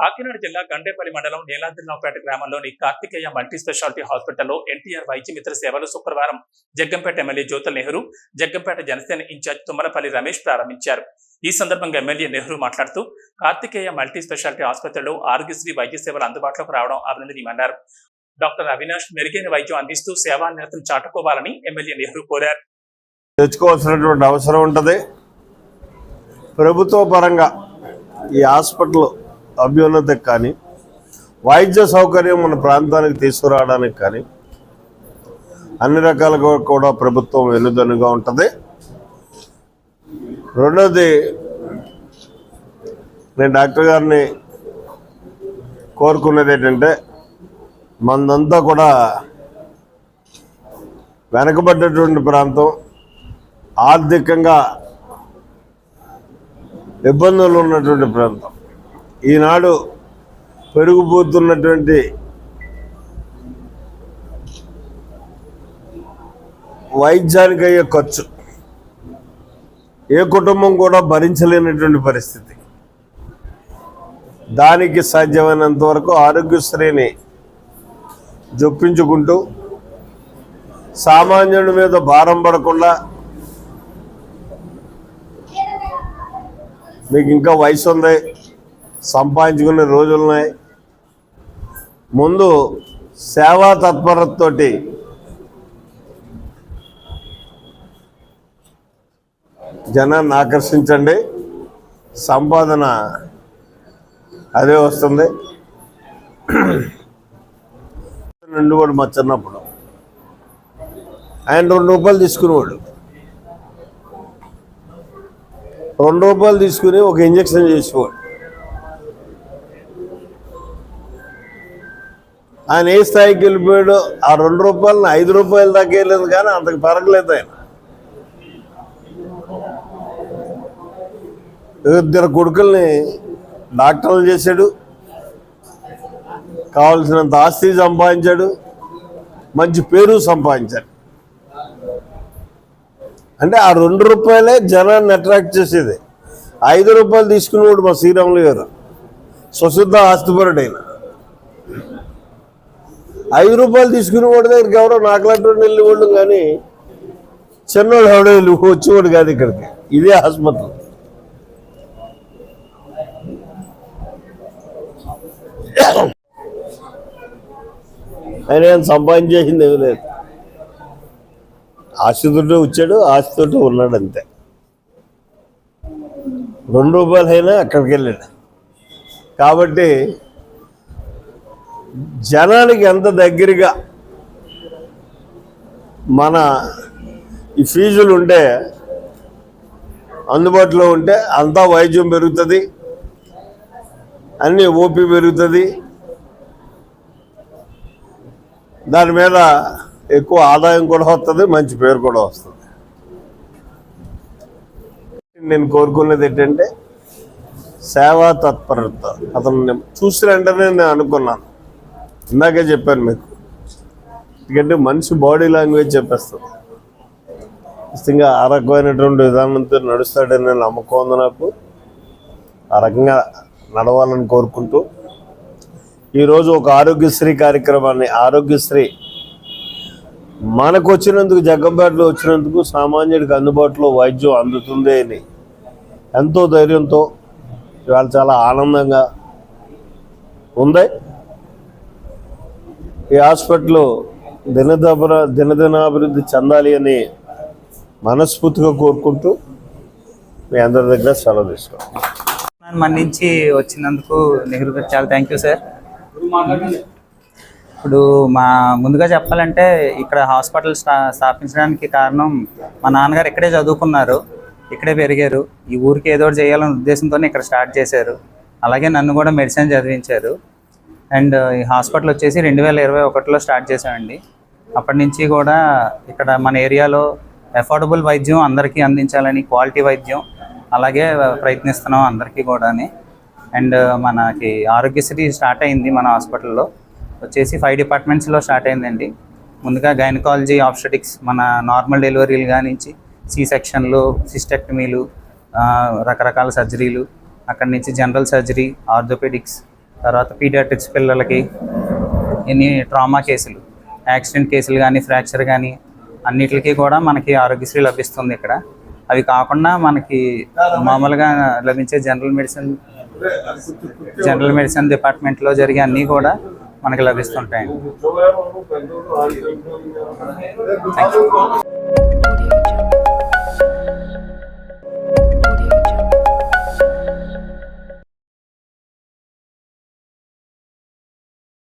కాకినాడ జిల్లా గండేపల్లి మండలం నీలాద్రిరావుపేట గ్రామంలోని కార్తికేయ మల్టీ స్పెషాలిటీ హాస్పిటల్లో ఎన్టీఆర్ వైద్య మిత్ర సేవలు శుక్రవారం జగ్గంపేట ఎమ్మెల్యే జ్యోతుల్ నెహ్రూ, జగ్గంపేట జనసేన ఇన్ఛార్జ్ తుమ్మలపల్లి రమేష్ ప్రారంభించారు. ఈ సందర్భంగా ఎమ్మెల్యే నెహ్రూ మాట్లాడుతూ కార్తికేయ మల్టీ స్పెషాలిటీ ఆసుపత్రిలో ఆరోగ్యశ్రీ వైద్య సేవలు అందుబాటులోకి రావడం అభినందనీయమన్నారు. డాక్టర్ అవినాష్ మెరుగైన వైద్యం అందిస్తూ సేవానిరతం చాటుకోవాలని ఎమ్మెల్యే నెహ్రూ కోరారు. తెచ్చుకోవాల్సినటువంటి అవసరం ఉంటుంది. ప్రభుత్వ పరంగా ఈ హాస్పిటల్ అభ్యున్నతికి కానీ వైద్య సౌకర్యం మన ప్రాంతానికి తీసుకురావడానికి కానీ అన్ని రకాలుగా కూడా ప్రభుత్వం వెన్నుదన్నుగా ఉంటుంది. రెండోది, నేను డాక్టర్ గారిని కోరుకున్నది ఏంటంటే, మనదంతా కూడా వెనకబడ్డటువంటి ప్రాంతం, ఆర్థికంగా ఇబ్బందులు ఉన్నటువంటి ప్రాంతం. ఈనాడు పెరిగిపోతున్నటువంటి వైద్యానికి అయ్యే ఖర్చు ఏ కుటుంబం కూడా భరించలేనటువంటి పరిస్థితి. దానికి సాధ్యమైనంత వరకు ఆరోగ్యశ్రీని జొప్పించుకుంటూ సామాన్యుడి మీద భారం పడకుండా, మీకు ఇంకా వయసు ఉంది, సంపాదించుకునే రోజులున్నాయి, ముందు సేవా తత్పరతతోటి జనాన్ని ఆకర్షించండి. సంపాదన అదే వస్తుంది. నుండి కూడా మా చిన్నప్పుడు ఆయన 2 రూపాయలు తీసుకునేవాడు. 2 రూపాయలు తీసుకుని ఒక ఇంజక్షన్ చేసేవాడు. ఆయన ఏ స్థాయికి వెళ్ళిపోయాడు, ఆ 2 రూపాయలని 5 రూపాయల దాకా వెళ్ళలేదు, కానీ అంతకు పెరగలేదు. ఆయన 2 కొడుకుల్ని డాక్టర్లు చేశాడు, కావాల్సినంత ఆస్తి సంపాదించాడు, మంచి పేరు సంపాదించాడు. అంటే ఆ 2 రూపాయలే జనాన్ని అట్రాక్ట్ చేసేది. 5 రూపాయలు తీసుకునేవాడు మా శ్రీరాములు గారు, స్వశుద్ధ ఆస్తిపరుడైన. 5 రూపాయలు తీసుకునేవాడి దగ్గరికి ఎవరో నాకులాంటి వెళ్ళేవాళ్ళు, కానీ చిన్నవాడు ఎవడో వచ్చేవాడు కాదు ఇక్కడికి. ఇదే ఆసుపత్రి. ఆయన ఏం సంపాదించేసింది ఏమీ లేదు. ఆస్తితోటే వచ్చాడు, ఆస్తితోటే ఉన్నాడు, అంతే. 2 రూపాయలు అయినా అక్కడికి వెళ్ళాడు. కాబట్టి జనానికి ఎంత దగ్గరగా మన ఈ ఫీజులు ఉంటే, అందుబాటులో ఉంటే అంతా వైద్యం పెరుగుతుంది, అన్నీ ఓపీ పెరుగుతుంది, దాని మీద ఎక్కువ ఆదాయం కూడా వస్తుంది, మంచి పేరు కూడా వస్తుంది. నేను కోరుకునేది ఏంటంటే సేవా తత్పరత. అతను చూసిన వెంటనే నేను అనుకున్నాను, ఇందాకే చెప్పాను మీకు, ఎందుకంటే మనిషి బాడీ లాంగ్వేజ్ చెప్పేస్తుంది. నిజంగా ఆ రకమైనటువంటి విధానంతో నడుస్తాడనే నమ్మకం ఉంది నాకు. ఆ రకంగా నడవాలని కోరుకుంటూ ఈరోజు ఒక ఆరోగ్యశ్రీ కార్యక్రమాన్ని, ఆరోగ్యశ్రీ మనకు వచ్చినందుకు, జగ్గంపేటలో వచ్చినందుకు సామాన్యుడికి అందుబాటులో వైద్యం అందుతుంది అని ఎంతో ధైర్యంతో ఇవాళ చాలా ఆనందంగా ఉంది. ఈ హాస్పిటల్ దినదినాభివృద్ధి చెందాలి అని మనస్ఫూర్తిగా కోరుకుంటూ మీ అందరి దగ్గర సెలవు తీసుకోండి. మన నుంచి వచ్చినందుకు నెహ్రూ గారు చాలా థ్యాంక్ యూ సార్. ఇప్పుడు ముందుగా చెప్పాలంటే, ఇక్కడ హాస్పిటల్ స్థాపించడానికి కారణం మా నాన్నగారు ఇక్కడే చదువుకున్నారు, ఇక్కడే పెరిగారు. ఈ ఊరికి ఏదో ఒకటి చేయాలనే ఉద్దేశంతోనే ఇక్కడ స్టార్ట్ చేశారు. అలాగే నన్ను కూడా మెడిసిన్ చదివించారు. అండ్ ఈ హాస్పిటల్ వచ్చేసి 2021లో స్టార్ట్ చేశామండి. అప్పటి నుంచి కూడా ఇక్కడ మన ఏరియాలో అఫోర్డబుల్ వైద్యం అందరికీ అందించాలని, క్వాలిటీ వైద్యం అలాగే ప్రయత్నిస్తున్నాం అందరికీ కూడా. అండ్ మనకి ఆరోగ్యశ్రీ స్టార్ట్ అయింది మన హాస్పిటల్లో వచ్చేసి 5 డిపార్ట్మెంట్స్లో స్టార్ట్ అయిందండి. ముందుగా గైనకాలజీ, ఆబ్స్టెటిక్స్, మన నార్మల్ డెలివరీలు కానించి సి సెక్షన్లు, సిస్టెక్టమీలు, రకరకాల సర్జరీలు, అక్కడి నుంచి జనరల్ సర్జరీ, ఆర్థోపెడిక్స్, తర్వాత పీడియాట్రిక్స్ పిల్లలకి, ఎన్ని ట్రామా కేసులు, యాక్సిడెంట్ కేసులు కానీ, ఫ్రాక్చర్ కానీ అన్నిటికీ కూడా మనకి ఆరోగ్యశ్రీ లభిస్తుంది ఇక్కడ. అవి కాకుండా మనకి మామూలుగా లభించే జనరల్ మెడిసిన్ డిపార్ట్మెంట్లో జరిగే అన్నీ కూడా మనకి లభిస్తుంటాయండి. Audio Jungle.